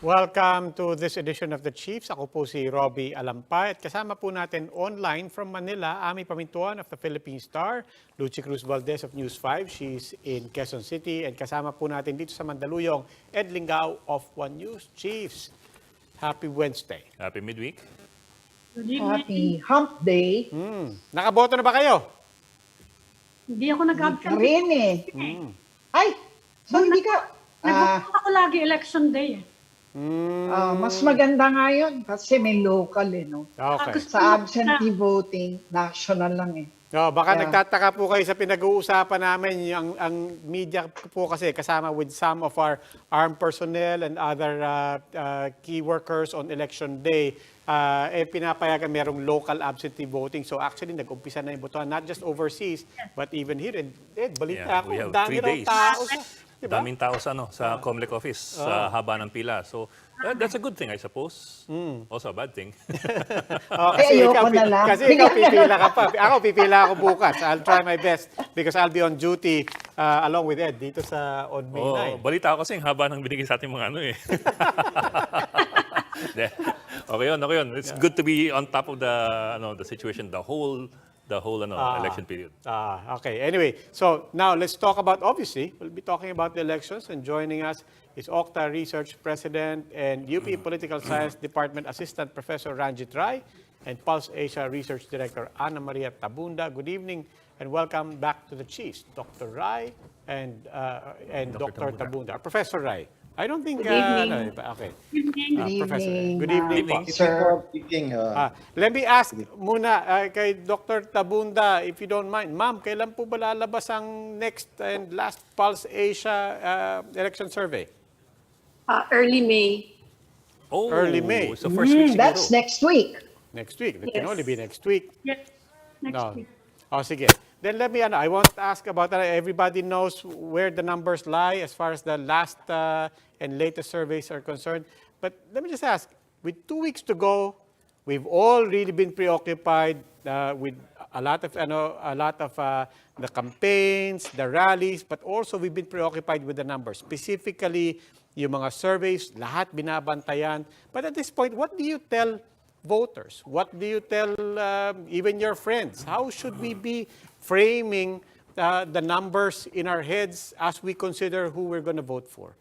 Welcome to this edition of the Chiefs. Ako po si Robbie Alampay at kasama po natin online from Manila, Ami Pamintuan of the Philippine Star, Lucy Cruz Valdez of News 5. She's in Quezon City and kasama po natin dito sa Mandaluyong, Ed Lingao of One News. Chiefs, happy Wednesday. Happy midweek. Good evening. Happy Hump Day. Nakaboto na ba kayo? Hindi ako nag-absent. Rin eh. Ay, so hindi ka... Nag-vote ako lagi election day eh. mas maganda nga yun kasi may local eh, no? Okay. Sa absentee voting, national lang eh. No, baka Yeah. nagtataka po kayo sa pinag-uusapan namin, ang media po kasi kasama with some of our armed personnel and other key workers on election day, pinapayagan merong local absentee voting. So actually, nag-umpisa na yung botohan, not just overseas, but even here. And balita Yeah, we ako, have dami 3 raw days. tao. Diba? Daming tao sa Comlec office, sa haba ng pila. So, that's a good thing, I suppose. Also a bad thing. Ay, ayoko na lang. Kasi ikaw pipila ka pa. Ako pipila ako bukas. I'll try my best because I'll be on duty along with Ed dito sa on May 9. Balita ko kasi ang haba ng binigay sa ating mga ano eh. Okay yun. It's good to be on top of the situation, the whole election period. Okay. Anyway, so now let's talk about, obviously, we'll be talking about the elections, and joining us is Okta Research President and UP Political Science Department Assistant Professor Ranjit Rai and Pulse Asia Research Director Ana Maria Tabunda. Good evening and welcome back to the Chiefs, Dr. Rai and Dr. Tabunda. Professor Rai. I don't think... Good evening. Okay. Good evening. Professor. Good evening. po. Sir. Let me ask muna kay Dr. Tabunda, if you don't mind. Ma'am, kailan po ba lalabas ang next and last Pulse Asia election survey? Early May. Oh, Early May. It's the first week siguro. That's next week. Next week. It can Yes. only be next week. Yes. Next week. Oh, sige. Then let me, I want to ask about that. Everybody knows where the numbers lie as far as the last and latest surveys are concerned. But let me just ask, with 2 weeks to go, we've all really been preoccupied with a lot of the campaigns, the rallies, but also we've been preoccupied with the numbers. Specifically, yung mga surveys, lahat binabantayan. But at this point, what do you tell voters? What do you tell even your friends? How should we be framing the numbers in our heads as we consider who we're going to vote for?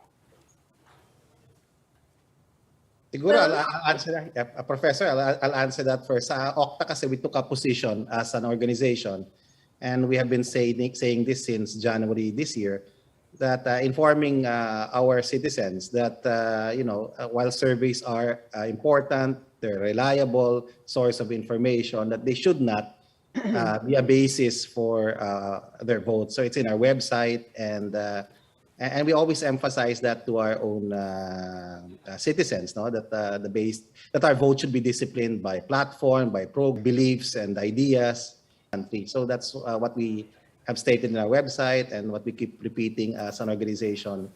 Siguro, I'll answer that. Professor, I'll answer that first. Sa Okta kasi we took a position as an organization, and we have been saying this since January this year, that informing our citizens that, while surveys are important, they're a reliable source of information, that they should not be a basis for their vote. So it's in our website, and we always emphasize that to our own citizens, no? That our vote should be disciplined by platform, by beliefs and ideas. So that's what we have stated in our website and what we keep repeating as an organization.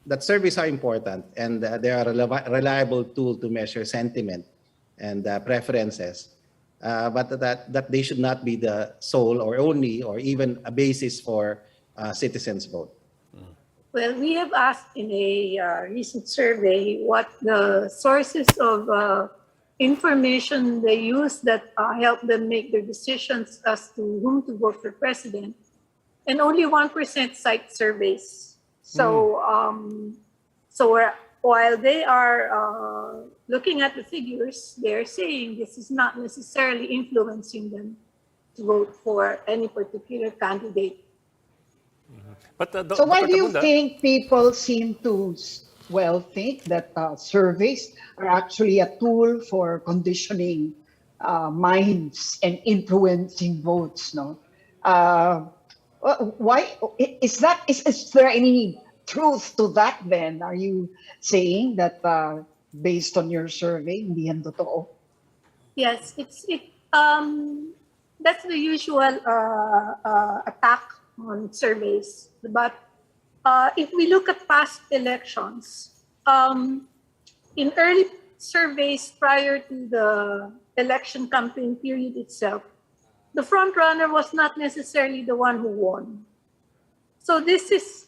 That surveys are important, and they are a reliable tool to measure sentiment and preferences, but that they should not be the sole or only or even a basis for citizens' vote. Well, we have asked in a recent survey what the sources of information they use that help them make their decisions as to whom to vote for president, and only 1% cite surveys. So, while they are looking at the figures, they're saying this is not necessarily influencing them to vote for any particular candidate. But, So why Dr. do you Tabunda, think people seem to, think that surveys are actually a tool for conditioning minds and influencing votes, no? Why is that? Is there any truth to that then? Are you saying that based on your survey, hindi yan totoo? Yes, that's the usual attack on surveys. But if we look at past elections, in early surveys prior to the election campaign period itself, the front runner was not necessarily the one who won. So this is,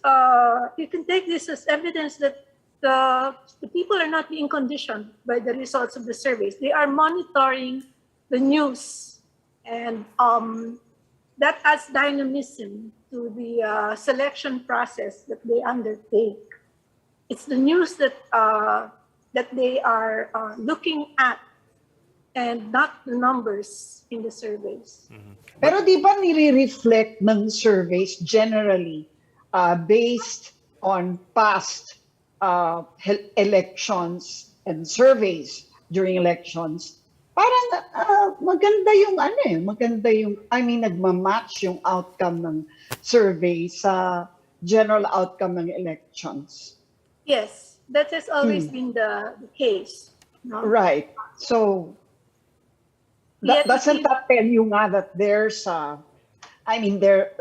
you can take this as evidence that the people are not being conditioned by the results of the surveys. They are monitoring the news, and that adds dynamism to the selection process that they undertake. It's the news that they are looking at, and not the numbers in the surveys. Pero di ba nire-reflect ng surveys generally based on past elections and surveys during elections? Parang maganda yung I mean, nagmamatch yung outcome ng survey sa general outcome ng elections. Yes, that has always been the case. No? Right. So, Yet doesn't if- that tell you nga that there's I mean, there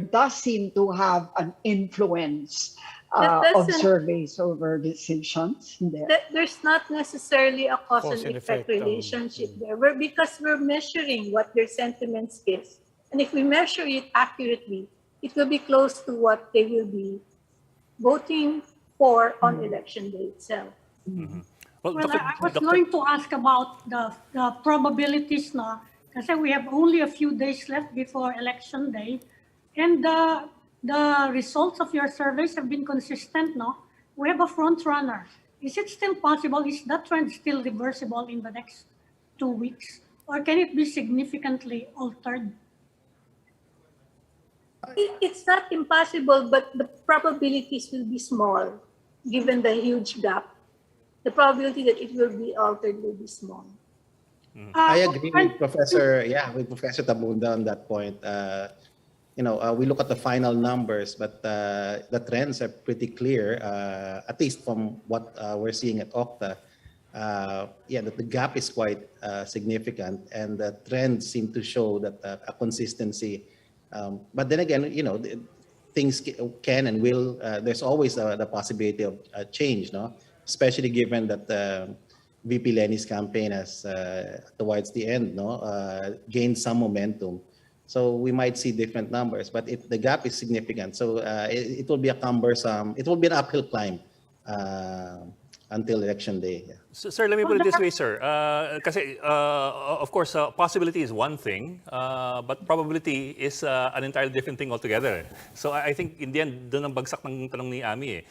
does seem to have an influence That of doesn't- surveys over decisions? Hindi. There's not necessarily a cause Cause and and effect effect, relationship there. Because we're measuring what their sentiments is. And if we measure it accurately, it will be close to what they will be voting for on election day itself. Well, I was going to ask about the probabilities now, kasi we have only a few days left before election day, and the results of your surveys have been consistent, no? We have a front runner. Is it still possible? Is that trend still reversible in the next 2 weeks? Or can it be significantly altered? It's not impossible, but the probabilities will be small, given the huge gap. The probability that it will be altered will be small. I agree with Professor Tabunda on that point. We look at the final numbers, but the trends are pretty clear, at least from what we're seeing at Okta. That the gap is quite significant, and the trends seem to show that a consistency. But then again, things can and will. There's always the possibility of change, no? Especially given that VP Lenny's campaign has, towards the end, gained some momentum. So we might see different numbers, but the gap is significant. So it will be a cumbersome, it will be an uphill climb until election day. Yeah. So, sir, let me put it this way, sir. Kasi, of course, possibility is one thing, but probability is an entirely different thing altogether. So I think in the end, doon ang bagsak ng tanong ni Ami.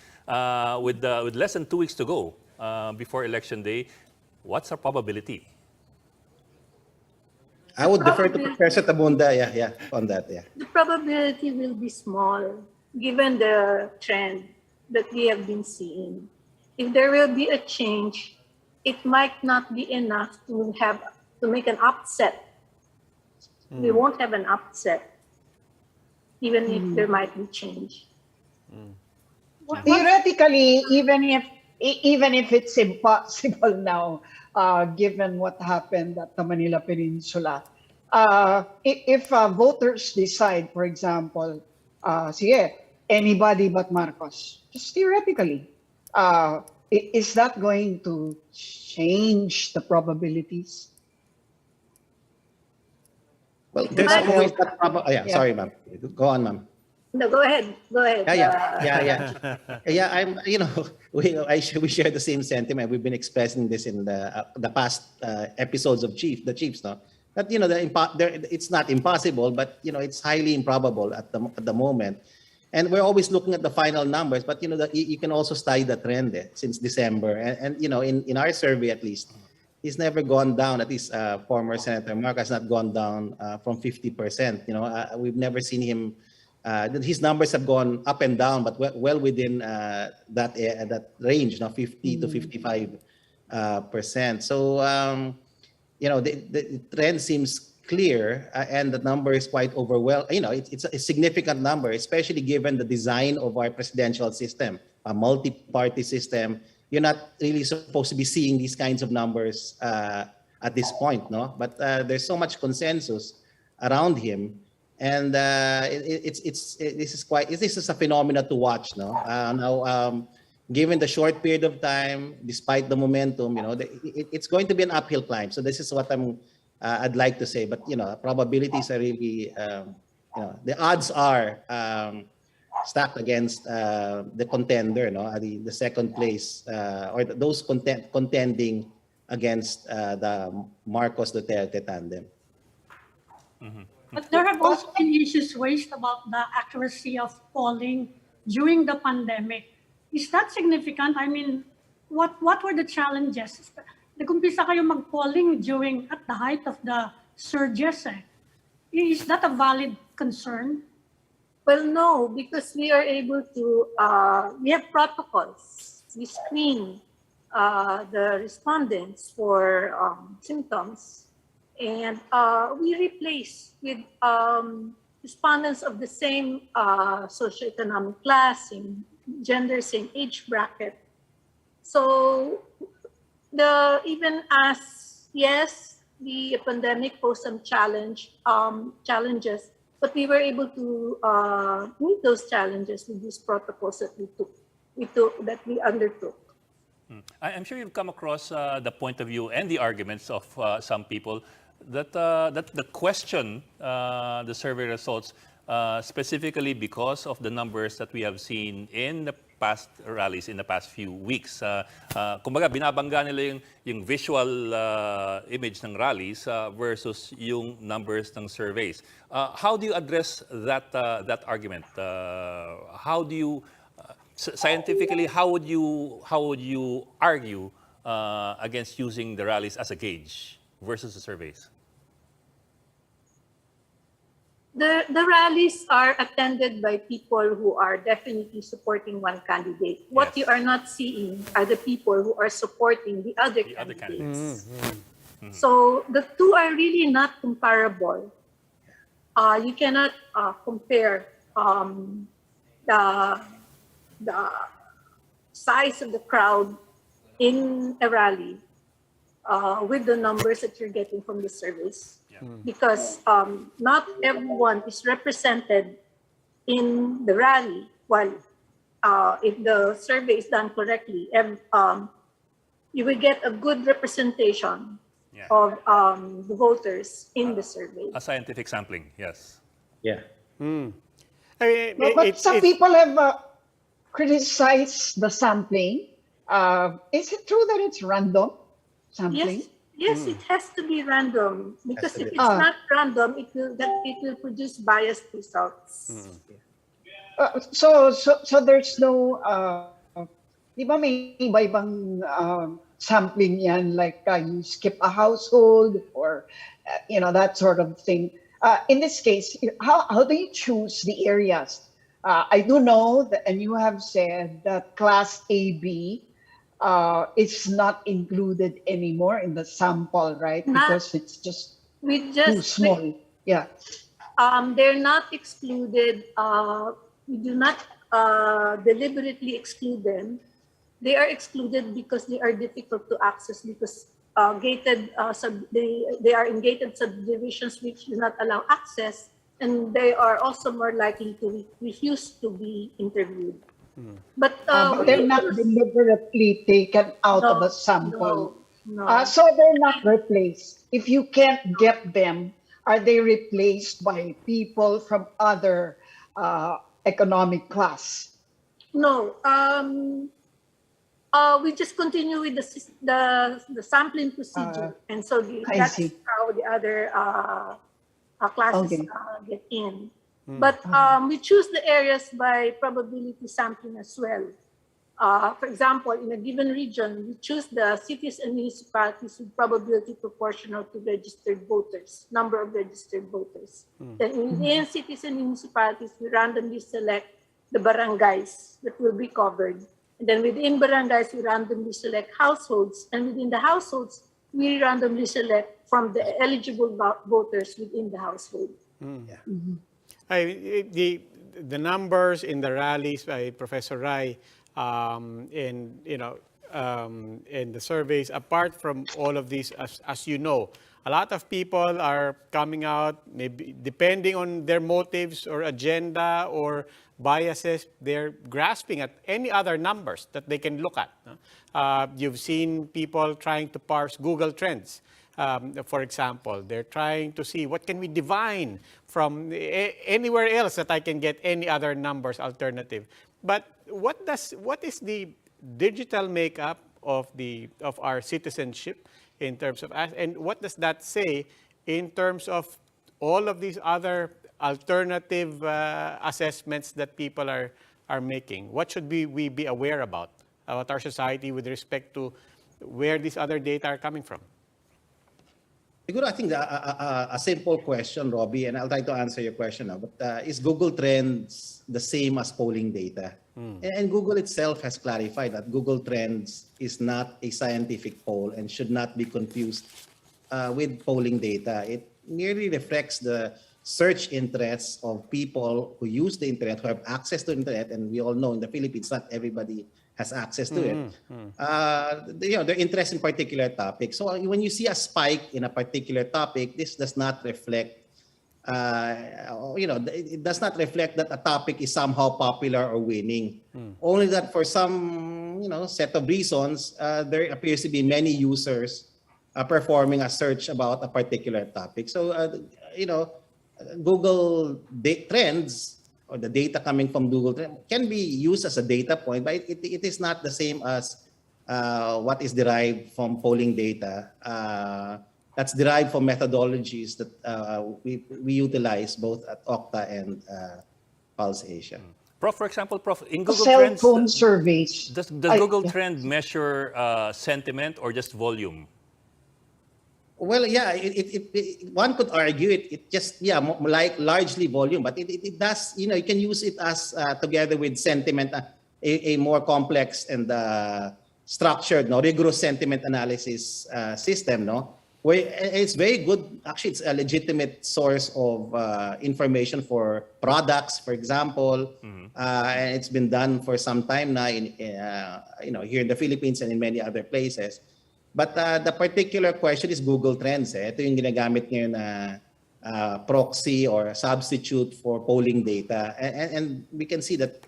With less than 2 weeks to go before election day, what's our probability? I would defer to Professor Tabunda, on that, The probability will be small, given the trend that we have been seeing. If there will be a change, it might not be enough to make an upset. We won't have an upset, even if there might be change. Theoretically, even if it's impossible now, given what happened at the Manila Peninsula, if voters decide, for example, anybody but Marcos, just theoretically, is that going to change the probabilities? Well, there's always that probability. Sorry, ma'am. Go on, ma'am. No, go ahead. I'm, we share the same sentiment. We've been expressing this in the past episodes of the Chiefs, no? That it's not impossible, but it's highly improbable at the moment. And we're always looking at the final numbers, but you can also study the trend since December. And in our survey at least, he's never gone down. At least former Senator Mark has not gone down from 50%. We've never seen him. His numbers have gone up and down, but well within that range, 50 to 55%. So the trend seems clear, and the number is quite overwhelming. It's a significant number, especially given the design of our presidential system, a multi-party system. You're not really supposed to be seeing these kinds of numbers at this point, no? But there's so much consensus around him. And this is a phenomenon to watch, no? Now, given the short period of time, despite the momentum, it's going to be an uphill climb. So this is what I'd like to say. But probabilities are really, the odds are stacked against the contender, no, the second place, or those contending against the Marcos Duterte tandem. But there have also been issues raised about the accuracy of polling during the pandemic. Is that significant? I mean, what were the challenges? Nag-umpisa kayo mag-polling at the height of the surges. Is that a valid concern? Well, no, because we are able to, we have protocols. We screen the respondents for symptoms, and we replace with respondents of the same socioeconomic class, same gender, same age bracket. So even as, yes, the pandemic posed some challenges, but we were able to meet those challenges with these protocols that we undertook. I'm sure you've come across the point of view and the arguments of some people that the question the survey results specifically because of the numbers that we have seen in the past rallies in the past few weeks. Kumbaga, binabangga nila yung visual image ng rallies versus yung numbers ng surveys. How do you address that argument? How do you scientifically, how would you argue against using the rallies as a gauge versus the surveys? The rallies are attended by people who are definitely supporting one candidate. What Yes. you are not seeing are the people who are supporting the other candidates. So the two are really not comparable. You cannot compare the size of the crowd in a rally with the numbers that you're getting from the surveys. Because not everyone is represented in the rally. While if the survey is done correctly, you will get a good representation of the voters in the survey. A scientific sampling, yes. Yeah. I mean, But some people have criticized the sampling. Is it true that it's random sampling? Yes, it has to be random because if to be. it's not random, it will produce biased results. So there's no, di ba may iba-ibang sampling yan, like you skip a household or, that sort of thing. In this case, how do you choose the areas? I do know that, and you have said that class AB is not included anymore in the sample, right? Because it's just too small. Yeah. They're not excluded. We do not deliberately exclude them. They are excluded because they are difficult to access because they are in gated subdivisions which do not allow access, and they are also more likely to refuse to be interviewed. But they're not deliberately taken out of the sample. No. So they're not replaced. If you can't get them, are they replaced by people from other economic class? No. We just continue with the sampling procedure, and so that's how the other classes get in. But we choose the areas by probability sampling as well. For example, in a given region, we choose the cities and municipalities with probability proportional to registered voters, number of registered voters. Then within cities and municipalities, we randomly select the barangays that will be covered. And then within barangays, we randomly select households. And within the households, we randomly select from the eligible voters within the household. The numbers in the rallies by Professor Rai in the surveys, apart from all of these, as you know, a lot of people are coming out, maybe depending on their motives or agenda or biases, they're grasping at any other numbers that they can look at. You've seen people trying to parse Google Trends. For example, they're trying to see what can we divine from anywhere else that I can get any other numbers alternative. But what is the digital makeup of our citizenship in terms of, and what does that say in terms of all of these other alternative assessments that people are making? What should we be aware about our society with respect to where these other data are coming from? Siguro, I think a simple question, Robbie, and I'll try to answer your question now. But is Google Trends the same as polling data? And Google itself has clarified that Google Trends is not a scientific poll and should not be confused with polling data. It merely reflects the search interests of people who use the internet, who have access to the internet, and we all know in the Philippines not everybody has access to it. Their interest in particular topics. So when you see a spike in a particular topic, this does not reflect, it does not reflect that a topic is somehow popular or winning. Only that for some, set of reasons, there appears to be many users performing a search about a particular topic. So, Google Trends, or the data coming from Google Trends, can be used as a data point, but it is not the same as what is derived from polling data. That's derived from methodologies that we utilize both at Okta and Pulse Asia. Prof, for example, in Google Cell Trends, phone surveys. does Google Trend measure sentiment or just volume? Well, yeah, one could argue it just like largely volume, but it does, you can use it as together with sentiment, a more complex and structured, rigorous sentiment analysis system, where it's very good. Actually, it's a legitimate source of information for products, for example, and it's been done for some time now here in the Philippines and in many other places. But the particular question is Google Trends. Ito yung ginagamit ngayon na proxy or substitute for polling data. And we can see that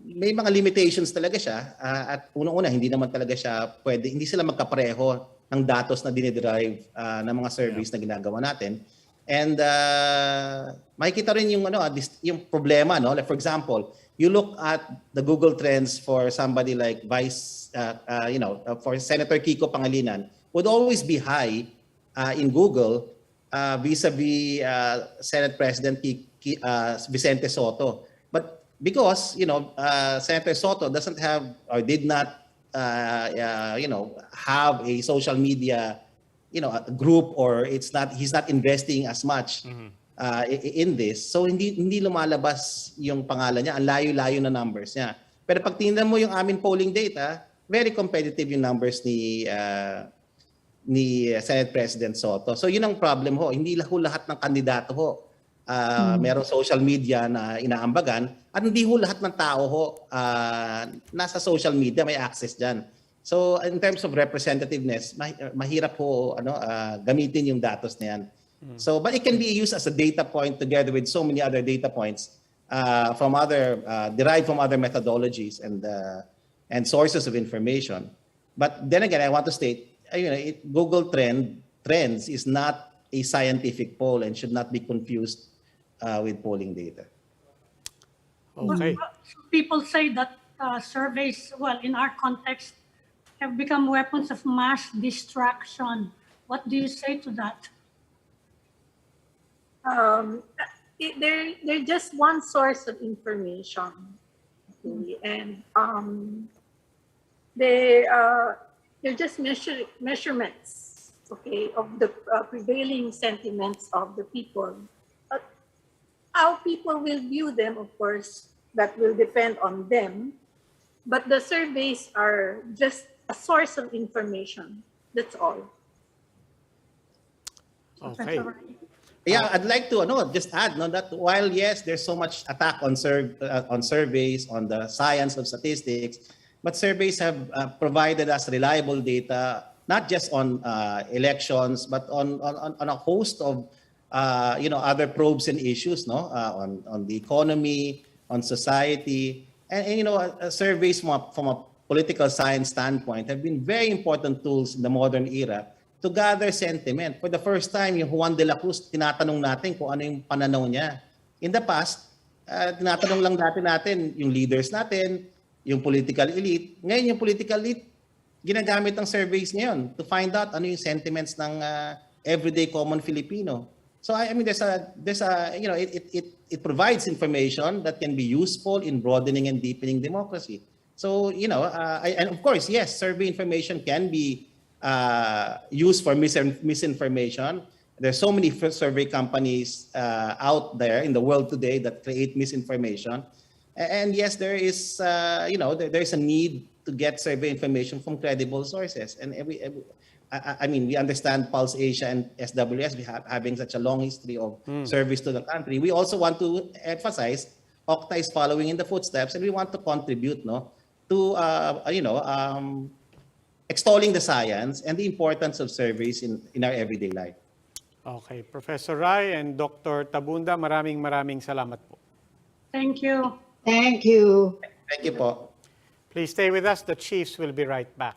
may mga limitations talaga siya. At unang-una, hindi naman talaga siya pwede. Hindi sila magkapareho ng datos na diniderive ng mga surveys na ginagawa natin. And makikita rin yung problema, Like for example, you look at the Google Trends for somebody like for Senator Kiko Pangilinan, would always be high in Google vis-a-vis Senate President Vicente Soto. But because, Senator Soto doesn't have or did not, have a social media, a group, or he's not investing as much in this. So hindi lumalabas yung pangalan niya, ang layo-layo na numbers niya. Pero pag tingnan mo yung aming polling data, very competitive yung numbers ni Senate President Soto. So yun ang problem ho, hindi lahat ng kandidato ho merong social media na inaambagan, at hindi ho lahat ng tao ho nasa social media may access diyan. So in terms of representativeness, mahirap ho gamitin yung datos na yan. So, but it can be used as a data point together with so many other data points from other derived from other methodologies and sources of information. But then again, I want to state, Google Trends is not a scientific poll and should not be confused with polling data. Okay. People say that surveys, in our context, have become weapons of mass distraction. What do you say to that? They're just one source of information, okay? And they're just measurements, okay, of the prevailing sentiments of the people. How people will view them, of course, that will depend on them. But the surveys are just a source of information. That's all. Okay. Yeah, I'd like to just add that while yes, there's so much attack on surveys, on the science of statistics, but surveys have provided us reliable data, not just on elections, but on a host of other probes and issues, on the economy, on society, and surveys from a political science standpoint have been very important tools in the modern era to gather sentiment. For the first time, yung Juan de la Cruz, tinatanong natin kung ano yung pananaw niya. In the past, tinatanong lang natin yung leaders natin, yung political elite. Ngayon yung political elite, ginagamit ang surveys ngayon to find out ano yung sentiments ng everyday common Filipino. So I mean there's a you know it provides information that can be useful in broadening and deepening democracy. So and of course yes, survey information can be used for misinformation. There's so many survey companies out there in the world today that create misinformation. And yes, there is there's a need to get survey information from credible sources. And I mean, we understand Pulse Asia and SWS having such a long history of service to the country. We also want to emphasize Okta is following in the footsteps, and we want to contribute, to extolling the science and the importance of surveys in our everyday life. Okay, Professor Rai and Dr. Tabunda, maraming salamat po. Thank you. Thank you. Thank you po. Please stay with us. The Chiefs will be right back.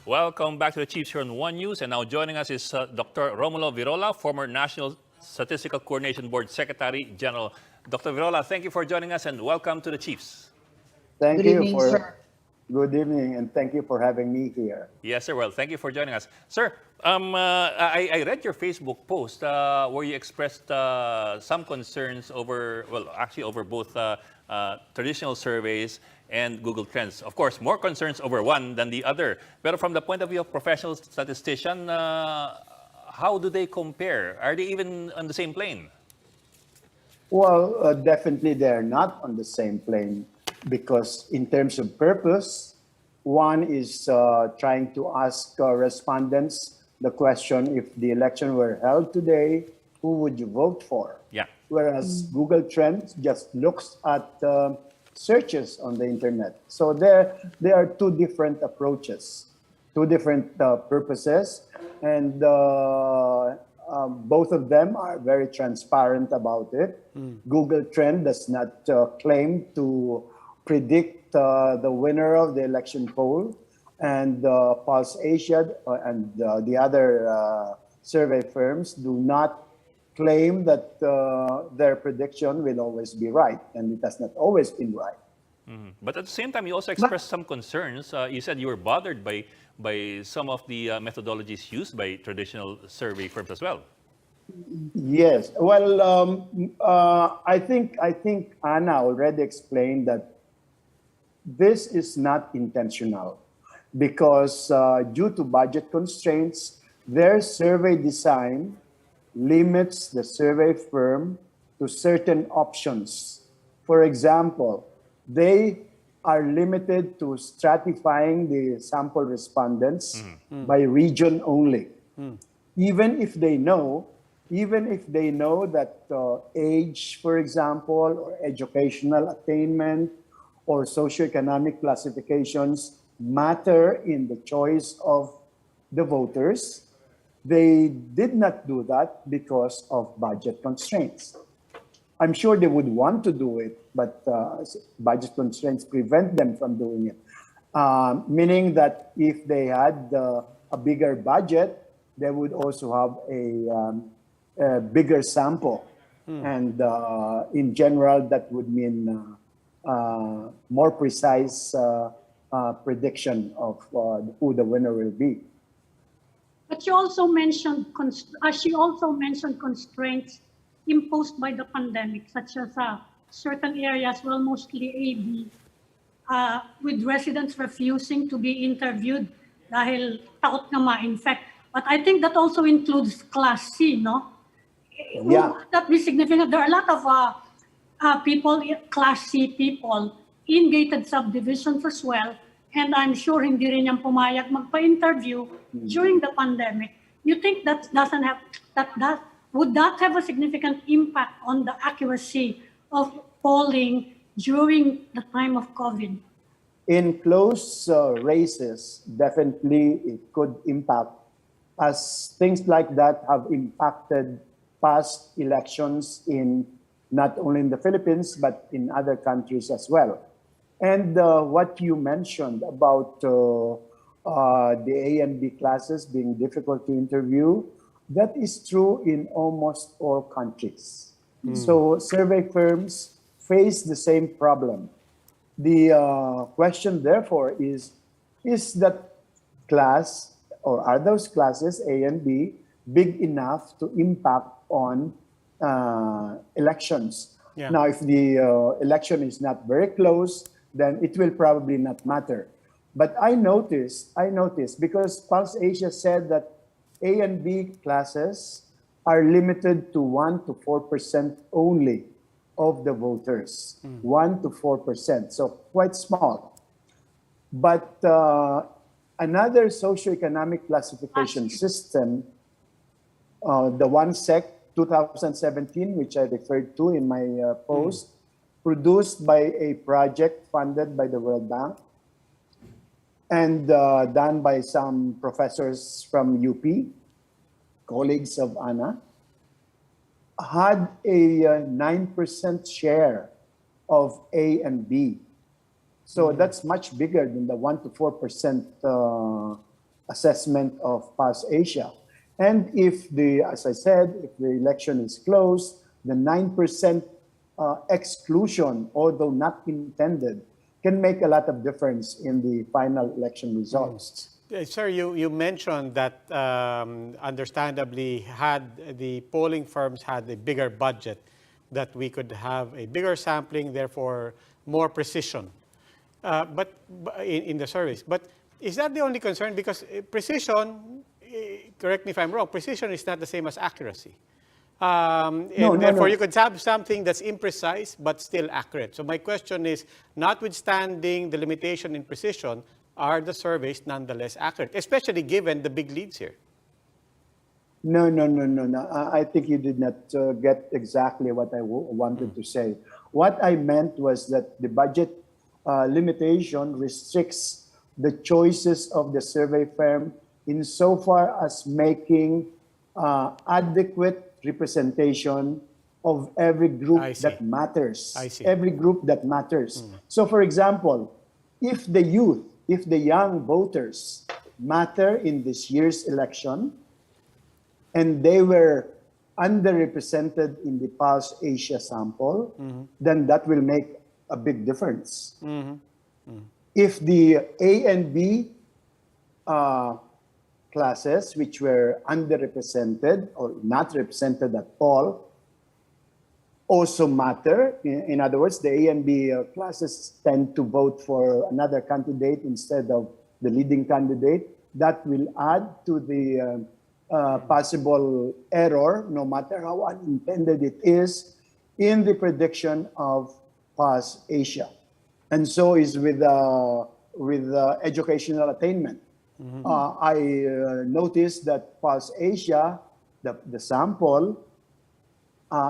Welcome back to the Chiefs here on One News. And now joining us is Dr. Romulo Virola, former National Statistical Coordination Board Secretary General. Dr. Virola, thank you for joining us and welcome to the Chiefs. Good evening, sir. Good evening, and thank you for having me here. Yes, sir. Well, thank you for joining us. Sir, I read your Facebook post where you expressed some concerns over, well, actually over both traditional surveys and Google Trends. Of course, more concerns over one than the other. But from the point of view of professional statistician, how do they compare? Are they even on the same plane? Well, definitely they're not on the same plane because in terms of purpose, one is trying to ask respondents the question, if the election were held today, who would you vote for? Yeah. Whereas Google Trends just looks at searches on the internet. So there are two different approaches, two different purposes, and both of them are very transparent about it. Google Trend does not claim to predict the winner of the election poll, and Pulse Asia and the other survey firms do not claim that their prediction will always be right, and it has not always been right. But at the same time, you also expressed some concerns. You said you were bothered by some of the methodologies used by traditional survey firms as well. Yes. Well, I think Anna already explained that this is not intentional because due to budget constraints, their survey design limits the survey firm to certain options. For example, they are limited to stratifying the sample respondents by region only. Even if they know that age, for example, or educational attainment or socioeconomic classifications matter in the choice of the voters, they did not do that because of budget constraints. I'm sure they would want to do it, but budget constraints prevent them from doing it. Meaning that if they had a bigger budget, they would also have a bigger sample. And in general, that would mean more precise prediction of who the winner will be. But you also mentioned, she also mentioned constraints imposed by the pandemic, such as certain areas, well, mostly AB, with residents refusing to be interviewed dahil takot na ma-infect. But I think that also includes Class C, no? Yeah. Would that be significant? There are a lot of people, Class C people, in gated subdivisions as well. And I'm sure hindi rin yan pumayag magpa-interview during the pandemic. You think that doesn't have, would that have a significant impact on the accuracy of polling during the time of COVID? In close races, definitely it could impact, as things like that have impacted past elections in not only in the Philippines, but in other countries as well. And what you mentioned about the A and B classes being difficult to interview, that is true in almost all countries. So survey firms face the same problem. The question, therefore, is that class, or are those classes, A and B, big enough to impact on elections? Yeah. Now, if the election is not very close, then it will probably not matter. But I noticed, because Pulse Asia said that A and B classes are limited to 1 to 4% only of the voters. 1 to 4%, so quite small. But another socioeconomic classification system, the OneSec 2017, which I referred to in my post, produced by a project funded by the World Bank and done by some professors from UP, colleagues of Anna, had a 9% share of A and B. So that's much bigger than the 1 to 4% assessment of Pulse Asia. And if as I said, if the election is closed, the 9% exclusion, although not intended, can make a lot of difference in the final election results. Sir, you mentioned that understandably, had the polling firms had a bigger budget, that we could have a bigger sampling, therefore more precision but in the surveys. But is that the only concern? Because precision, correct me if I'm wrong, precision is not the same as accuracy. And therefore, you could have something that's imprecise but still accurate. So my question is, notwithstanding the limitation in precision, are the surveys nonetheless accurate, especially given the big leads here? No. I think you did not get exactly what I wanted to say. What I meant was that the budget limitation restricts the choices of the survey firm insofar as making adequate representation of every group that matters. Every group that matters. So, for example, if the youth, if the young voters matter in this year's election, and they were underrepresented in the Pulse Asia sample, then that will make a big difference. If the A and B classes, which were underrepresented or not represented at all, also matter. In other words, the A and B classes tend to vote for another candidate instead of the leading candidate. That will add to the possible error, no matter how unintended it is, in the prediction of Pulse Asia. And so is with educational attainment. I noticed that Pulse Asia, the sample,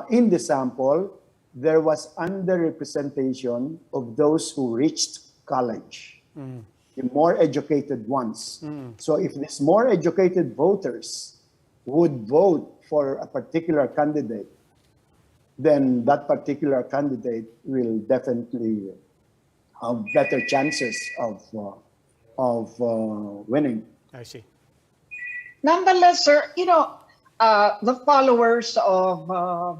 in the sample, there was underrepresentation of those who reached college, the more educated ones. So if these more educated voters would vote for a particular candidate, then that particular candidate will definitely have better chances of winning. I see. Nonetheless, sir, the followers of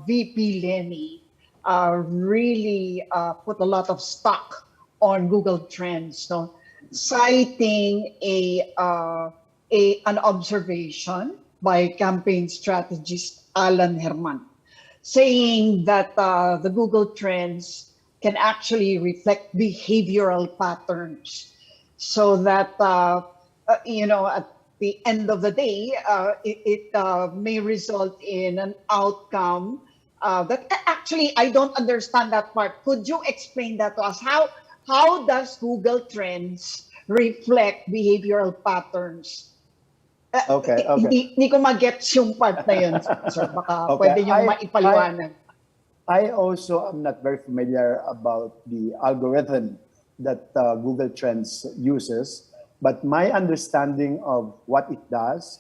VP Lenny really put a lot of stock on Google Trends, no? Citing an observation by campaign strategist Alan Herman, saying that the Google Trends can actually reflect behavioral patterns, so that at the end of the day, it may result in an outcome that actually I don't understand that part. Could you explain that to us? How does Google Trends reflect behavioral patterns? Okay. Hindi ko mag-gets yung part na yun, sir. Baka pwede yung maipaliwanag. I also am not very familiar about the algorithm that Google Trends uses, but my understanding of what it does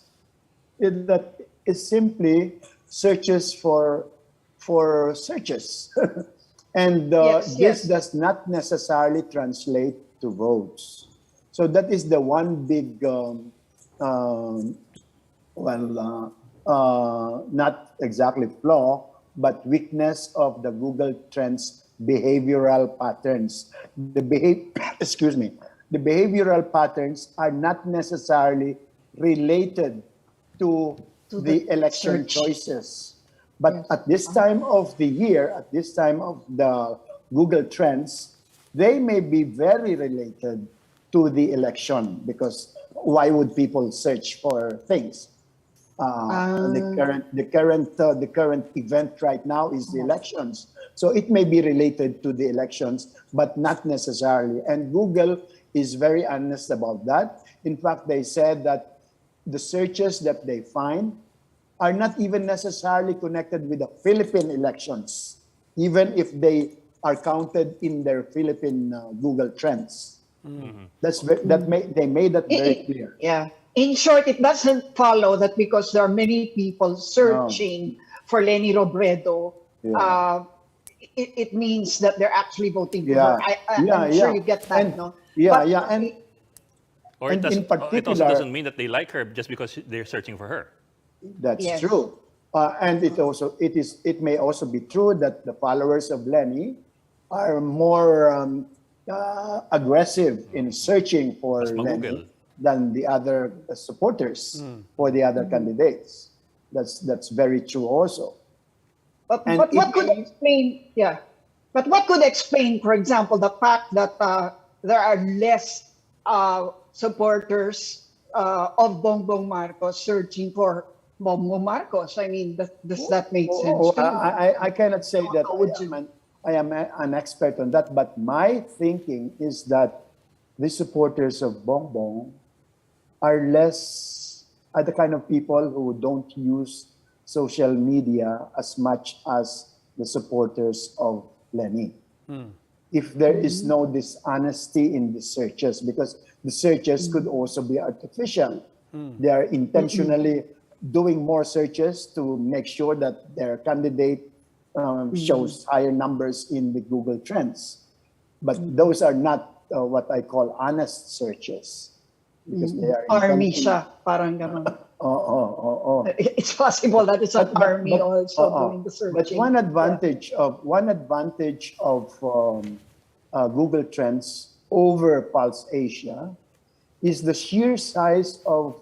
is that it simply searches for searches. And this does not necessarily translate to votes. So that is the one big, not exactly flaw, but weakness of the Google Trends behavioral patterns. The behavioral patterns are not necessarily related to the election choices. But at this time of the year, at this time of the Google Trends, they may be very related to the election, because why would people search for things? The current event right now is the elections. So it may be related to the elections, but not necessarily. And Google is very honest about that. In fact, they said that the searches that they find are not even necessarily connected with the Philippine elections, even if they are counted in their Philippine Google Trends. They made that very clear. Yeah. In short, it doesn't follow that because there are many people searching for Leni Robredo, it means that they're actually voting for her. I'm sure you get that, no? Or And in it also particular, doesn't mean that they like her just because they're searching for her. that's Yes. true. And it may also be true that the followers of Lenny are more aggressive in searching for Mas magugol. Lenny than the other supporters for the other candidates. That's very true also. But, And but what it could may- explain, yeah. But what could explain, for example, the fact that there are less supporters of Bongbong Marcos searching for Bongbong Marcos? I mean, does that make sense to you? I cannot say that How would you- I am an expert on that, but my thinking is that the supporters of Bongbong are the kind of people who don't use social media as much as the supporters of Lenny. If there is no dishonesty in the searches, because the searches could also be artificial. They are intentionally doing more searches to make sure that their candidate shows higher numbers in the Google Trends. But those are not what I call honest searches. Because they are Army intentional. siya, parang ganon. Oh. It's possible that it's an army also doing the searching. But one advantage of Google Trends over Pulse Asia is the sheer size of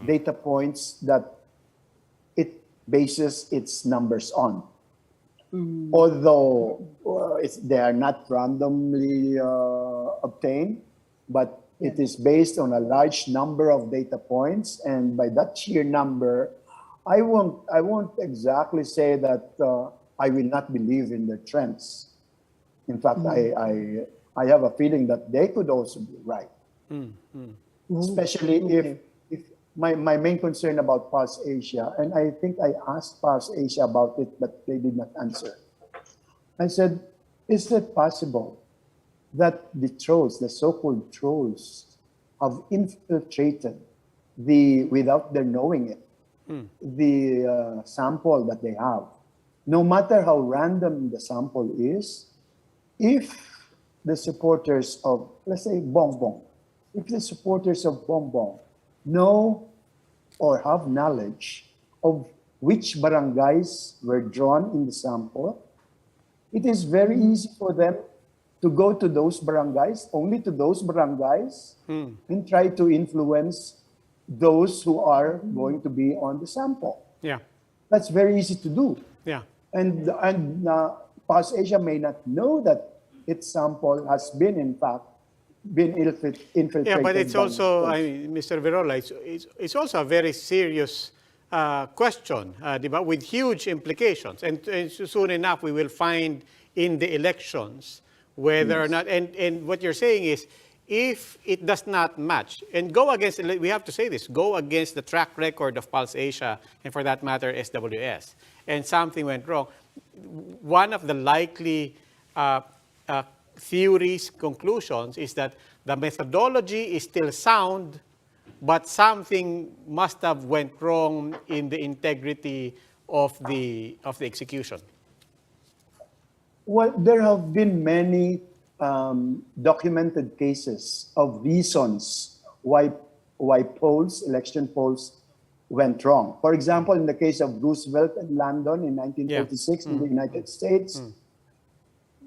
data points that it bases its numbers on. Although they are not randomly obtained, but it is based on a large number of data points, and by that sheer number, I won't exactly say that I will not believe in the trends. In fact, I have a feeling that they could also be right, especially if my main concern about Pulse Asia, and I think I asked Pulse Asia about it, but they did not answer. I said, is it possible that the trolls, the so-called trolls, have infiltrated without their knowing it, the sample that they have? No matter how random the sample is, if the supporters of, let's say, Bongbong, if the supporters of Bongbong know or have knowledge of which barangays were drawn in the sample, it is very easy for them to go to those barangays, only to those barangays, and try to influence those who are going to be on the sample. Yeah. That's very easy to do. Yeah. And Pulse Asia may not know that its sample has been, in fact, infiltrated. Yeah, but it's by also, trolls. Mr. Virola, it's also a very serious question, di ba, with huge implications. And soon enough, we will find in the elections whether or not, and what you're saying is, if it does not match, and go against, we have to say this, go against the track record of Pulse Asia, and for that matter, SWS, and something went wrong, one of the likely theories, conclusions, is that the methodology is still sound, but something must have went wrong in the integrity of the execution. Well, there have been many documented cases of reasons why election polls went wrong. For example, in the case of Roosevelt and Landon in 1936 in the United States,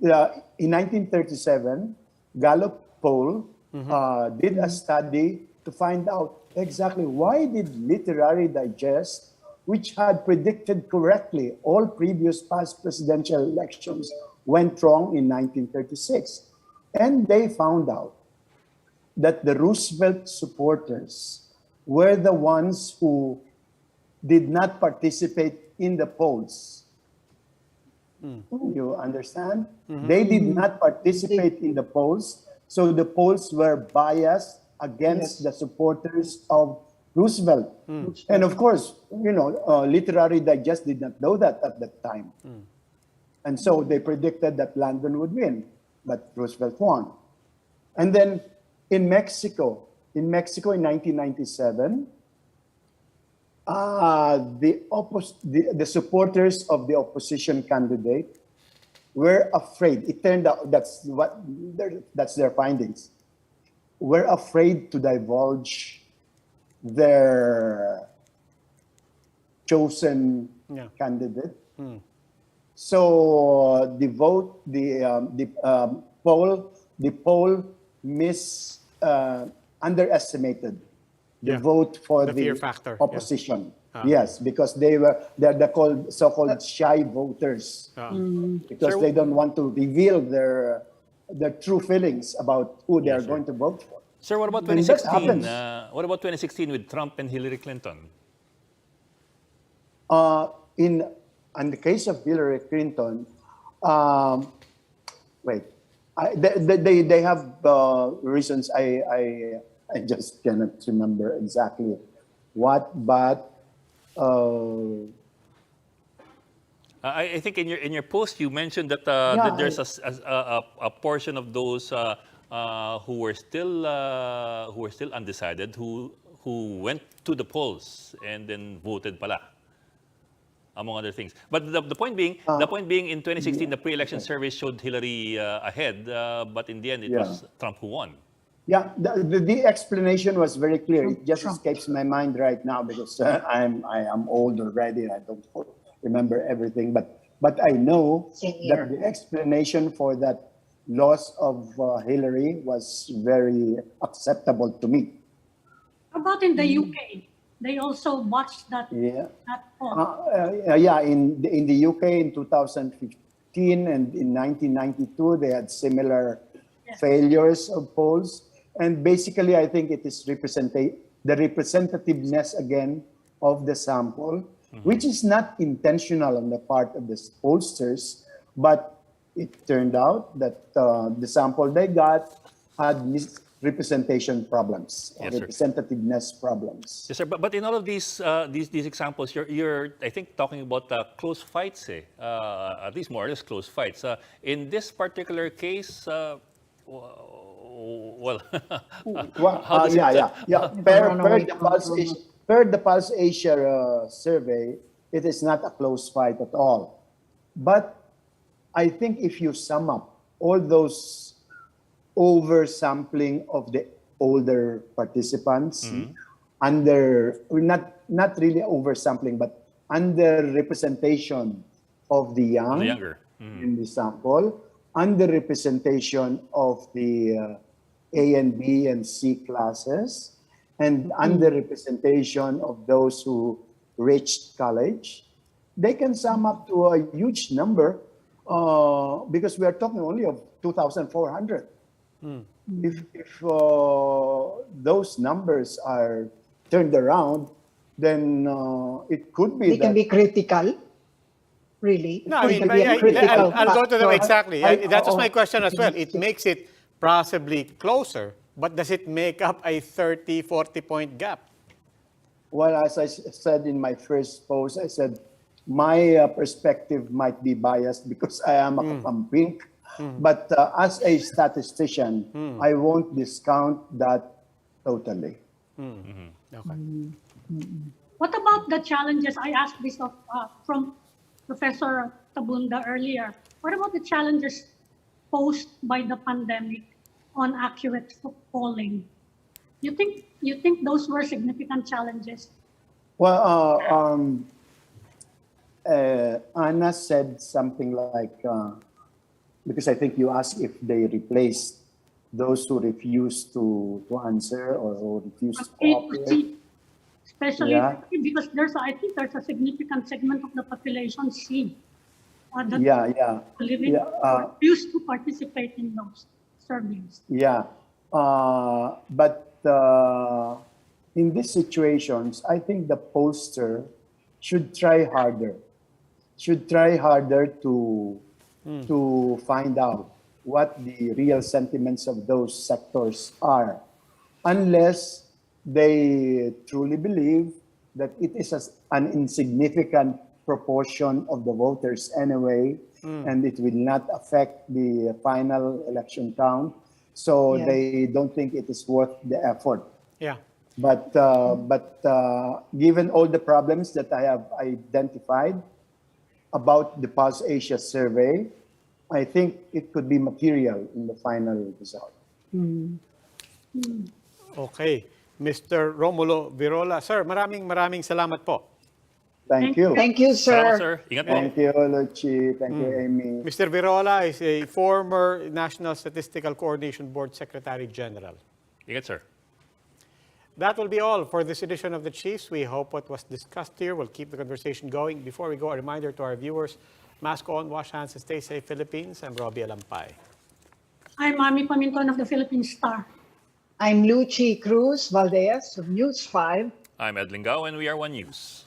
in 1937, Gallup poll did a study to find out exactly why did Literary Digest, which had predicted correctly all previous past presidential elections, went wrong in 1936. And they found out that the Roosevelt supporters were the ones who did not participate in the polls. You understand? They did not participate in the polls, so the polls were biased against the supporters of Roosevelt. And of course, Literary Digest did not know that at that time. And so they predicted that Landon would win, but Roosevelt won. And then in Mexico in 1997, the supporters of the opposition candidate were afraid. It turned out that's their findings. were afraid to divulge their chosen Yeah. candidate. So the poll underestimated the Yeah. vote for The the fear factor, yeah. opposition. Ah. Yes, because they're the so-called shy voters, because Sir, they don't want to reveal their true feelings about who they are sir. going to vote for. Sir, what about And that 2016? happens. What about 2016 with Trump and Hillary Clinton? In the case of Hillary Clinton, wait, they have reasons. I just cannot remember exactly what, but I think in your post you mentioned that, Yeah, that there's a portion of those who were still undecided who went to the polls and then voted pala, among other things. But the point being in 2016 the pre-election survey showed Hillary ahead, but in the end it was Trump who won. yeah, the explanation was very clear. It just Trump. escapes my mind right now because I am old already and I don't remember everything. But I know Same here. that the explanation for that loss of Hillary was very acceptable to me. How about in the UK? They also watched that, Yeah. that poll. Yeah, in the UK in 2015 and in 1992, they had similar failures of polls. And basically, I think it is the representativeness again of the sample, which is not intentional on the part of the pollsters, but it turned out that the sample they got had misrepresentation problems, or Yes, sir. representativeness problems. Yes, sir. But in all of these examples, you're I think talking about close fights, at least more or less close fights. In this particular case, well, Well, how does yeah. Runaway Per the Pulse Asia survey, it is not a close fight at all. But I think if you sum up all those oversampling of the older participants, not really oversampling, but underrepresentation of the young the younger? in the sample, underrepresentation of the A and B and C classes, and underrepresentation of those who reached college, they can sum up to a huge number because we are talking only of 2,400. If those numbers are turned around, then it could be They can be critical. Really? No, I It mean, can be a critical I'll go to them factor. exactly. That was my question as well. It makes it possibly closer, but does it make up a 30, 40-point gap? Well, as I said in my first post, I said my perspective might be biased because I am a pink. But as a statistician, I won't discount that totally. Okay. What about the challenges? I asked this from Professor Tabunda earlier. What about the challenges posed by the pandemic on accurate polling? You think those were significant challenges? Well, Anna said something like, because I think you asked if they replaced those who refused to answer or who refused to cooperate. Especially Yeah. because I think there's a significant segment of the population C that refused to participate in those surveys. Yeah. But in these situations, I think the pollster should try harder. To find out what the real sentiments of those sectors are, unless they truly believe that it is an insignificant proportion of the voters anyway, and it will not affect the final election count. So Yeah. they don't think it is worth the effort. Yeah. But given all the problems that I have identified about the Pulse Asia survey, I think it could be material in the final result. Okay. Mr. Romulo Virola. Sir, maraming salamat po. Thank you. Thank you, Salamat, sir. sir. Ingat po. Thank you, Luchi. Thank you, Amy. Mr. Virola is a former National Statistical Coordination Board Secretary General. Ingat, sir. That will be all for this edition of the Chiefs. We hope what was discussed here will keep the conversation going. Before we go, a reminder to our viewers, mask on, wash hands, and stay safe, Philippines. I'm Robbie Alampay. I'm Ami Paminton of the Philippine Star. I'm Luchi Cruz Valdez of News 5. I'm Ed Lingao, and we are One News.